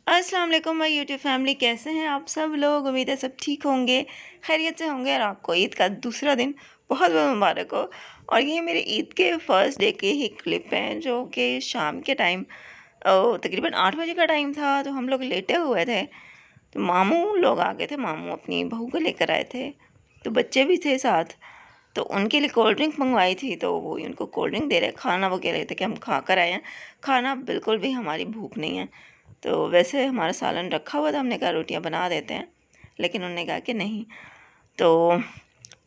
अस्सलाम वालेकुम my YouTube family, कैसे हैं आप सब लोग। उम्मीद है सब ठीक होंगे, खैरियत से होंगे। और आपको ईद का दूसरा दिन बहुत बहुत मुबारक हो। और ये मेरे ईद के फर्स्ट डे के ही क्लिप हैं, जो कि शाम के टाइम तकरीबन 8 बजे का टाइम था। तो हम लोग लेटे हुए थे, तो मामू लोग आ गए थे। मामू अपनी बहू को लेकर आए थे, तो बच्चे भी थे साथ। तो उनके लिए कोल्ड ड्रिंक मंगवाई थी, तो वो उनको कोल्ड ड्रिंक दे रहे। खाना वो कह रहे थे कि हम खा कर आए हैं, खाना बिल्कुल भी हमारी भूख नहीं है। तो वैसे हमारा सालन रखा हुआ था, हमने कहा रोटियां बना देते हैं, लेकिन उन्होंने कहा कि नहीं। तो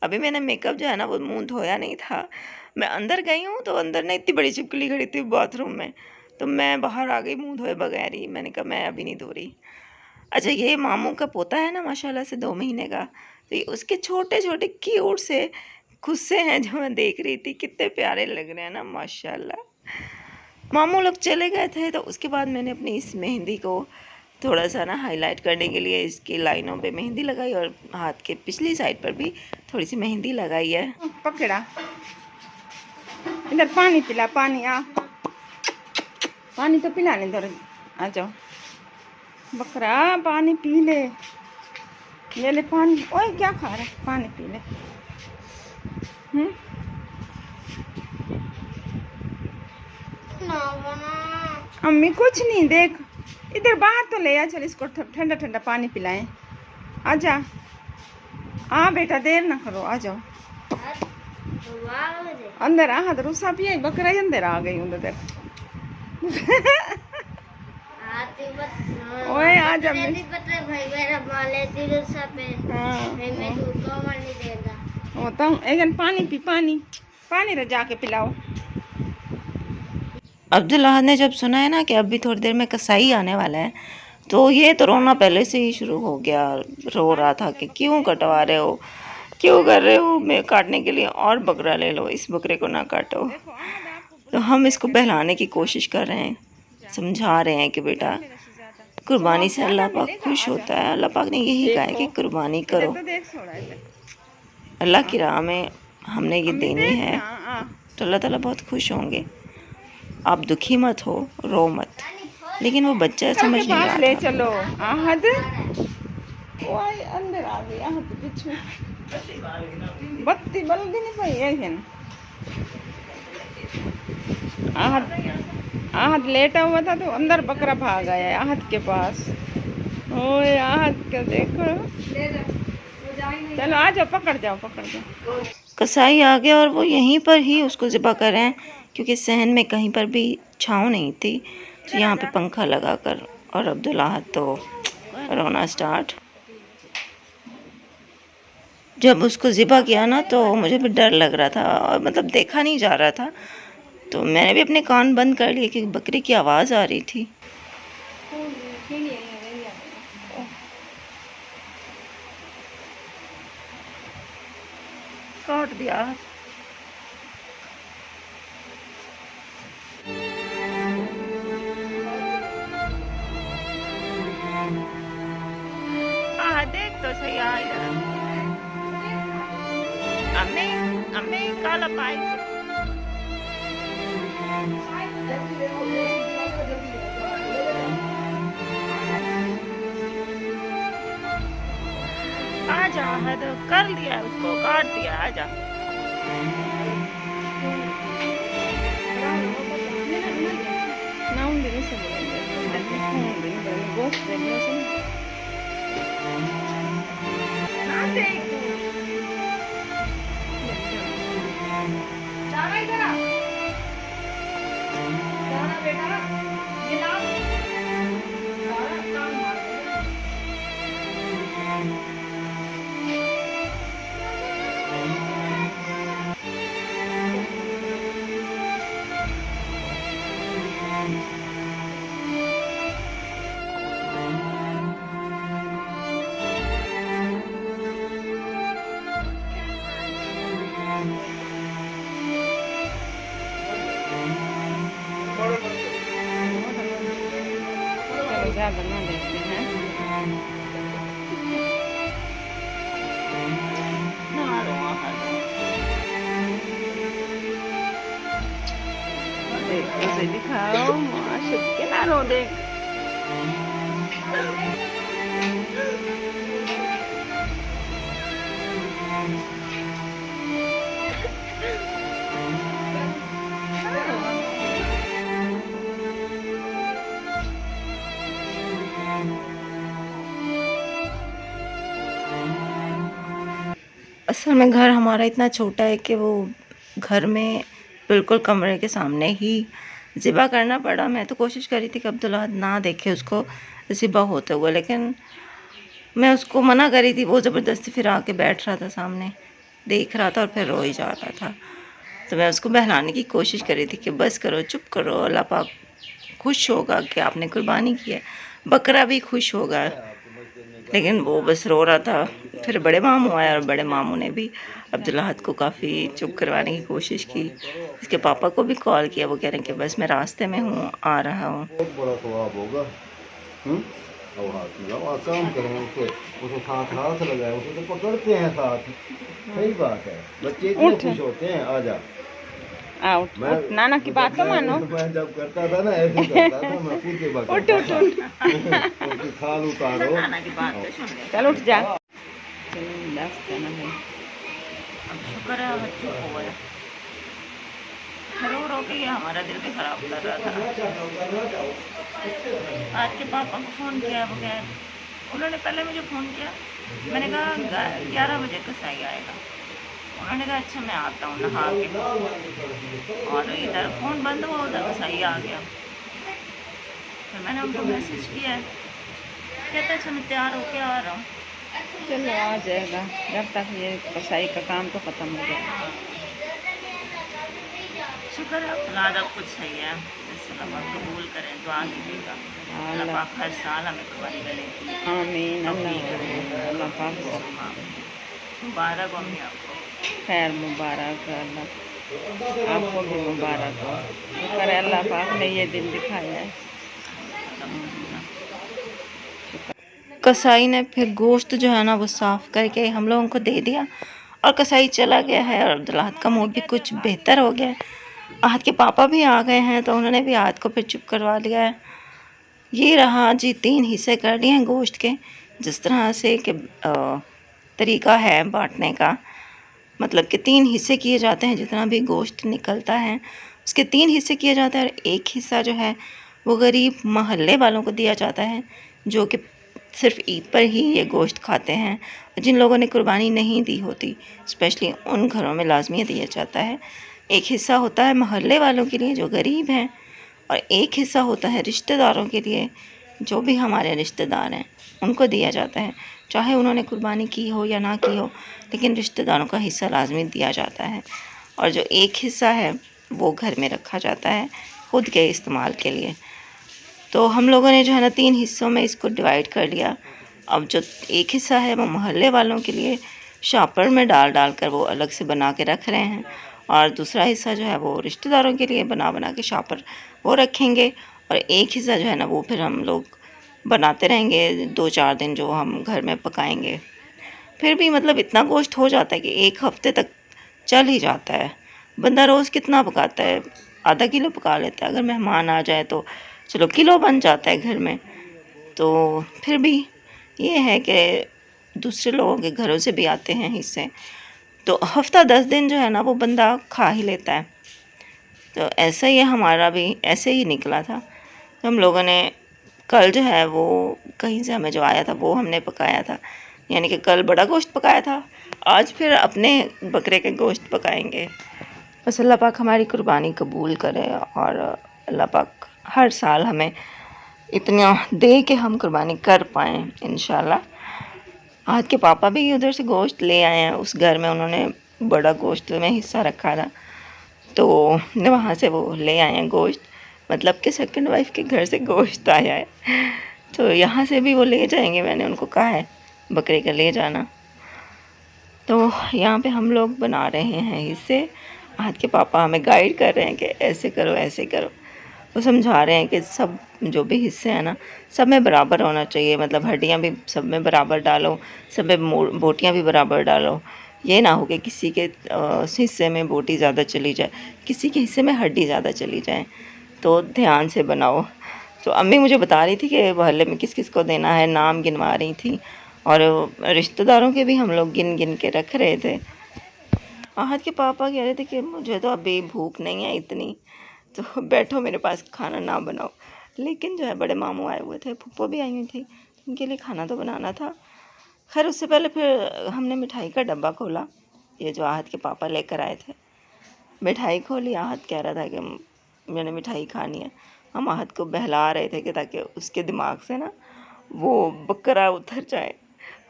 अभी मैंने मेकअप जो है ना वो मुंह धोया नहीं था। मैं अंदर गई हूँ, तो अंदर ना इतनी बड़ी छिपकली खड़ी थी बाथरूम में, तो मैं बाहर आ गई मुंह धोए बगैर ही। मैंने कहा मैं अभी नहीं धो रही। अच्छा, ये मामू का पोता है ना, माशाल्लाह से 2 महीने का। तो ये उसके छोटे छोटे क्यूट से गुस्से हैं जो मैं देख रही थी, कितने प्यारे लग रहे हैं ना माशाल्लाह। मामू लोग चले गए थे, तो उसके बाद मैंने अपनी इस मेहंदी को थोड़ा सा ना हाईलाइट करने के लिए इसकी लाइनों पे मेहंदी लगाई, और हाथ के पिछली साइड पर भी थोड़ी सी मेहंदी लगाई है। पकड़ा, इधर पानी पिला, पानी आ, पानी तो पिला ले, इधर आ जाओ बकरा, पानी पी ले पानी। ओए क्या खा रहा है, पानी पी ले। अम्मी कुछ नहीं, देख इधर बाहर तो ले आ, चल इसको ठंडा ठंडा पानी पिलाएं। आजा आ बेटा, देर ना करो, आ जाओ अंदर आ। हाथ रूसा भी बकरा ही अंदर आ गई उधर। ओए आ जा, होता हूँ एक पानी पी, पानी पानी रजा के पिलाओ। अब्दुल अहद ने जब सुना है ना कि अभी थोड़ी देर में कसाई आने वाला है, तो ये तो रोना पहले से ही शुरू हो गया। रो रहा था कि क्यों कटवा रहे हो, क्यों कर रहे हो, मैं काटने के लिए और बकरा ले लो, इस बकरे को ना काटो। तो हम इसको बहलाने की कोशिश कर रहे हैं, समझा रहे हैं कि बेटा कुर्बानी से अल्लाह पाक खुश होता है। अल्लाह पाक ने यही कहा है कि कुर्बानी करो, अल्लाह की राह में हमने ये देनी है, तो अल्लाह ताला बहुत खुश होंगे। आप दुखी मत हो, रो मत। लेकिन वो बच्चा समझ नहीं रहा। ले चलो आहद, ओए अंदर आ गई आहद, पीछे बत्ती बल्दी नहीं पाई है। आहद लेटा हुआ था, तो अंदर बकरा भाग आया है आहद के पास। ओए आहद का देखो, चलो आ जाओ, पकड़ जाओ पकड़ जाओ। कसाई आ गया और वो यहीं पर ही उसको ज़िबा कर रहे हैं, क्योंकि सहन में कहीं पर भी छाँव नहीं थी। तो यहाँ पे पंखा लगाकर, और अब्दुल अहद तो रोना स्टार्ट। जब उसको ज़िबा किया ना, तो मुझे भी डर लग रहा था, और मतलब देखा नहीं जा रहा था, तो मैंने भी अपने कान बंद कर लिए, क्योंकि बकरी की आवाज़ आ रही थी। काट दिया। देख तो सही आ इधर। अम्मी अम्मी काला पाई। आजा, है तो कर दिया, उसको काट दिया, आजा। बना देते हैं। देख उसे दिखाओ, माशा के ना रो, देख असल में घर हमारा इतना छोटा है कि वो घर में बिल्कुल कमरे के सामने ही ज़िबा करना पड़ा। मैं तो कोशिश करी थी कि अब्दुल्ला ना देखे उसको ज़िबा होते हुए, लेकिन मैं उसको मना करी थी, वो ज़बरदस्ती फिर आके बैठ रहा था सामने, देख रहा था और फिर रो ही जा रहा था। तो मैं उसको बहलाने की कोशिश करी थी कि बस करो, चुप करो, अल्लाह पाक खुश होगा कि आपने कुर्बानी की है, बकरा भी खुश होगा। लेकिन वो बस रो रहा था। फिर बड़े मामू आए और बड़े मामू ने भी अब्दुल्लाह को काफ़ी चुप करवाने की कोशिश की। इसके पापा को भी कॉल किया, वो कह रहे हैं कि बस मैं रास्ते में हूँ, आ रहा हूँ। बहुत बड़ा सवाब होगा। और हाथ मिलाओ और काम करें, उसे साथ हाथ लगाए, उसे तो पकड़ते हैं साथ। सही बात है, बच्चे इतने खुश होते हैं। आ जा आउट नाना की बात तो मानो। मैं जब करता था ना ऐसे ही करता था, मैं खुद के बात उसकी खाल उतारो। चल उठ जा। अब शुक्र है अब चुप हो गया। रो रो के ये हमारा दिल भी ख़राब कर रहा था। आज के पापा को फ़ोन किया, वो कह उन्होंने पहले मुझे फ़ोन किया। मैंने कहा 11 बजे कसाई आएगा। उन्होंने कहा अच्छा मैं आता हूँ नहा के, और इधर फ़ोन बंद हुआ, उधर कसाई आ गया। फिर मैंने उनको मैसेज किया, कहता अच्छा मैं तैयार होके आ रहा हूँ। चलो आ जाएगा, जब तक ये कसाई का काम तो ख़त्म हो जाएगा। शुक्र है फिलहाल अब कुछ सही है। अल्लाह कबूल करें, दुआ कीजिएगा अल्लाह पाक हर साल हमें कुर्बानी करने की आमीन। अल्लाह पाक मुबारक हो मम्मी आपको, खैर मुबारक है, अल्लाह आपको भी मुबारक हो। शुक्र है अल्लाह पाक ने ये दिन दिखाया है। कसाई ने फिर गोश्त जो है ना वो साफ़ करके हम लोगों को दे दिया और कसाई चला गया है और अब्दुल्लाह का मूड भी कुछ बेहतर हो गया है। आहत के पापा भी आ गए हैं तो उन्होंने भी आहत को फिर चुप करवा लिया है। ये रहा जी, 3 हिस्से कर लिए हैं गोश्त के, जिस तरह से कि तरीका है बांटने का, मतलब कि 3 हिस्से किए जाते हैं। जितना भी गोश्त निकलता है उसके 3 हिस्से किए जाते हैं और एक हिस्सा जो है वो गरीब मोहल्ले वालों को दिया जाता है, जो कि सिर्फ़ ईद पर ही ये गोश्त खाते हैं। जिन लोगों ने कुर्बानी नहीं दी होती, स्पेशली उन घरों में लाजमी दिया जाता है। एक हिस्सा होता है मोहल्ले वालों के लिए जो गरीब हैं, और एक हिस्सा होता है रिश्तेदारों के लिए, जो भी हमारे रिश्तेदार हैं उनको दिया जाता है। चाहे उन्होंने कुर्बानी की हो या ना की हो, लेकिन रिश्तेदारों का हिस्सा लाजमी दिया जाता है। और जो एक हिस्सा है वो घर में रखा जाता है खुद के इस्तेमाल के लिए। तो हम लोगों ने जो है ना 3 हिस्सों में इसको डिवाइड कर लिया। अब जो एक हिस्सा है वो मोहल्ले वालों के लिए शॉपर में डाल कर वो अलग से बना के रख रहे हैं, और दूसरा हिस्सा जो है वो रिश्तेदारों के लिए बना के शॉपर वो रखेंगे, और एक हिस्सा जो है ना वो फिर हम लोग बनाते रहेंगे 2-4 दिन, जो हम घर में पकाएंगे। फिर भी मतलब इतना गोश्त हो जाता है कि 1 हफ़्ते तक चल ही जाता है। बंदा रोज़ कितना पकाता है, आधा किलो पका लेता है। अगर मेहमान आ जाए तो चलो किलो बन जाता है घर में। तो फिर भी ये है कि दूसरे लोगों के घरों से भी आते हैं हिस्से, तो हफ़्ता 10 दिन जो है ना वो बंदा खा ही लेता है। तो ऐसा ही हमारा भी ऐसे ही निकला था। तो हम लोगों ने कल जो है वो कहीं से हमें जो आया था वो हमने पकाया था, यानी कि कल बड़ा गोश्त पकाया था, आज फिर अपने बकरे के गोश्त पकाएंगे। बस अल्लाह पाक हमारी कुर्बानी कबूल करे, और अल्लाह पाक हर साल हमें इतना दे कि हम कुर्बानी कर पाएँ इंशाल्लाह। आहत के पापा भी उधर से गोश्त ले आए हैं, उस घर में उन्होंने बड़ा गोश्त में हिस्सा रखा था, तो वहाँ से वो ले आए हैं गोश्त, मतलब कि सेकंड वाइफ के घर से गोश्त आया है, तो यहाँ से भी वो ले जाएंगे। मैंने उनको कहा है बकरे का ले जाना। तो यहाँ पे हम लोग बना रहे हैं हिस्से। आहत के पापा हमें गाइड कर रहे हैं कि ऐसे करो ऐसे करो। वो समझा रहे हैं कि सब जो भी हिस्से हैं ना सब में बराबर होना चाहिए, मतलब हड्डियाँ भी सब में बराबर डालो, सब में बोटियाँ भी बराबर डालो। ये ना हो कि किसी के हिस्से में बोटी ज़्यादा चली जाए, किसी के हिस्से में हड्डी ज़्यादा चली जाए। तो ध्यान से बनाओ। तो अम्मी मुझे बता रही थी कि मोहल्ले में किस किस को देना है, नाम गिनवा रही थी, और रिश्तेदारों के भी हम लोग गिन गिन के रख रहे थे। आहत के पापा कह रहे थे कि मुझे तो अभी भूख नहीं है इतनी, तो बैठो मेरे पास खाना ना बनाओ। लेकिन जो है बड़े मामू आए हुए थे, फूफो भी आई हुई थी, उनके लिए खाना तो बनाना था। खैर उससे पहले फिर हमने मिठाई का डब्बा खोला ये जो आहत के पापा लेकर आए थे। मिठाई खोली, आहत कह रहा था कि मैंने मिठाई खानी है। हम आहत को बहला रहे थे कि ताकि उसके दिमाग से ना वो बकरा उतर जाए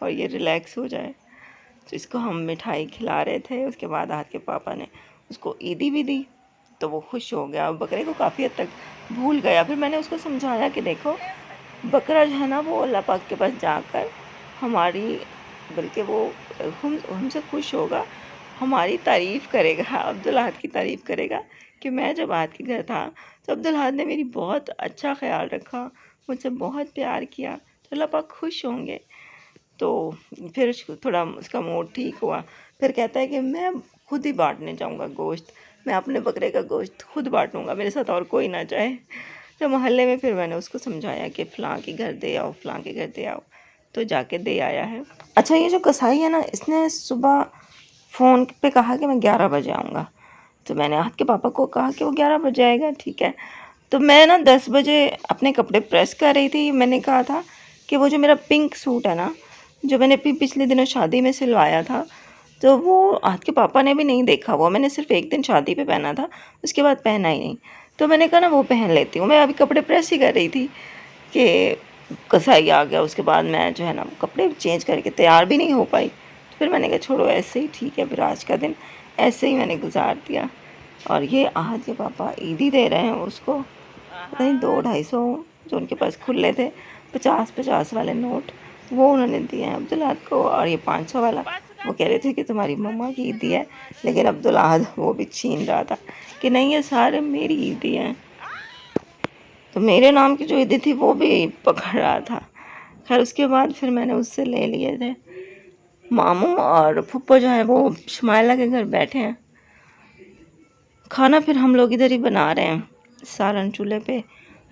और ये रिलैक्स हो जाए। तो इसको हम मिठाई खिला रहे थे। उसके बाद आहत के पापा ने उसको ईदी भी दी तो वो खुश हो गया और बकरे को काफ़ी हद तक भूल गया। फिर मैंने उसको समझाया कि देखो बकरा जो है ना वो अल्लाह पाक के पास जाकर हमारी, बल्कि वो हमसे खुश होगा, हमारी तारीफ़ करेगा, अब्दुल अहद की तारीफ़ करेगा कि मैं जब अहद के घर था तो अब्दुल अहद ने मेरी बहुत अच्छा ख्याल रखा, मुझसे बहुत प्यार किया, तो अल्लाह पाक खुश होंगे। तो फिर थोड़ा उसका मूड ठीक हुआ। फिर कहता है कि मैं खुद ही बांटने जाऊंगा गोश्त, मैं अपने बकरे का गोश्त खुद बांटूंगा, मेरे साथ और कोई ना जाए। तो मोहल्ले में फिर मैंने उसको समझाया कि फ़लाँ के घर दे आओ, फ़लाँ के घर दे आओ, तो जाके दे आया है। अच्छा, ये जो कसाई है ना, इसने सुबह फ़ोन पे कहा कि मैं 11 बजे आऊँगा। तो मैंने आहत के पापा को कहा कि वो 11 बजे आएगा, ठीक है। तो मैं ना 10 बजे अपने कपड़े प्रेस कर रही थी। मैंने कहा था कि वो जो मेरा पिंक सूट है ना, जो मैंने पिछले दिनों शादी में सिलवाया था, तो वो आहत के पापा ने भी नहीं देखा। वो मैंने सिर्फ एक दिन शादी पे पहना था, उसके बाद पहना ही नहीं। तो मैंने कहा ना वो पहन लेती हूँ। मैं अभी कपड़े प्रेस ही कर रही थी कि कसाई आ गया। उसके बाद मैं जो है ना कपड़े चेंज करके तैयार भी नहीं हो पाई। तो फिर मैंने कहा छोड़ो, ऐसे ही ठीक है, फिर आज का दिन ऐसे ही मैंने गुजार दिया। और ये आहत के पापा ईदी दे रहे हैं उसको, पता नहीं 200-250 जो उनके पास खुले थे 50-50 वाले नोट, वो उन्होंने दिए हैं अब्दुल अहद को। और ये 500 वाला वो कह रहे थे कि तुम्हारी मम्मा की ईदी है, लेकिन अब्दुल अहद वो भी छीन रहा था कि नहीं ये सारे मेरी ईदी हैं। तो मेरे नाम की जो ईदी थी वो भी पकड़ रहा था। खैर उसके बाद फिर मैंने उससे ले लिए थे। मामू और फुप्पो जो है वो शमाइला के घर बैठे हैं। खाना फिर हम लोग इधर ही बना रहे हैं, सालन चूल्हे पे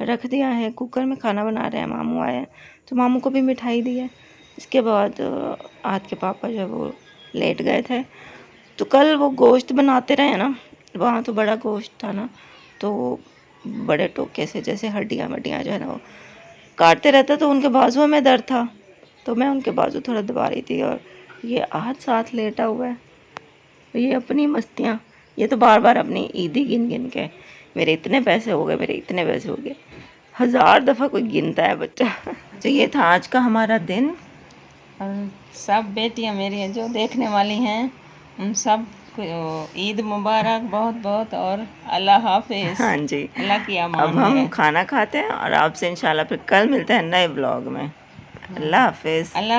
रख दिया है, कुकर में खाना बना रहे हैं। मामू आए हैं तो मामू को भी मिठाई दी है। इसके बाद आहत के पापा जब वो लेट गए थे, तो कल वो गोश्त बनाते रहे ना, वहाँ तो बड़ा गोश्त था ना, तो बड़े टोके से जैसे हड्डियाँ वड्डियाँ जो है ना वो काटते रहता, तो उनके बाजुओं में दर्द था, तो मैं उनके बाजू थोड़ा दबा रही थी। और ये आहत साथ लेटा हुआ है, ये अपनी मस्तियाँ, ये तो बार बार अपनी ईदी गिन गिन के मेरे इतने पैसे हो गए, मेरे इतने पैसे हो गए, 1000 दफ़ा कोई गिनता है बच्चा। तो ये था आज का हमारा दिन। और सब बेटियां मेरी हैं जो देखने वाली हैं, उन सब को ईद मुबारक बहुत बहुत, और अल्लाह हाफिज़। हाँ जी, अल्लाह की अब अमान हम है। खाना खाते हैं और आपसे इंशाल्लाह फिर कल मिलते हैं नए ब्लॉग में। अल्लाह हाफिज़। अल्लाह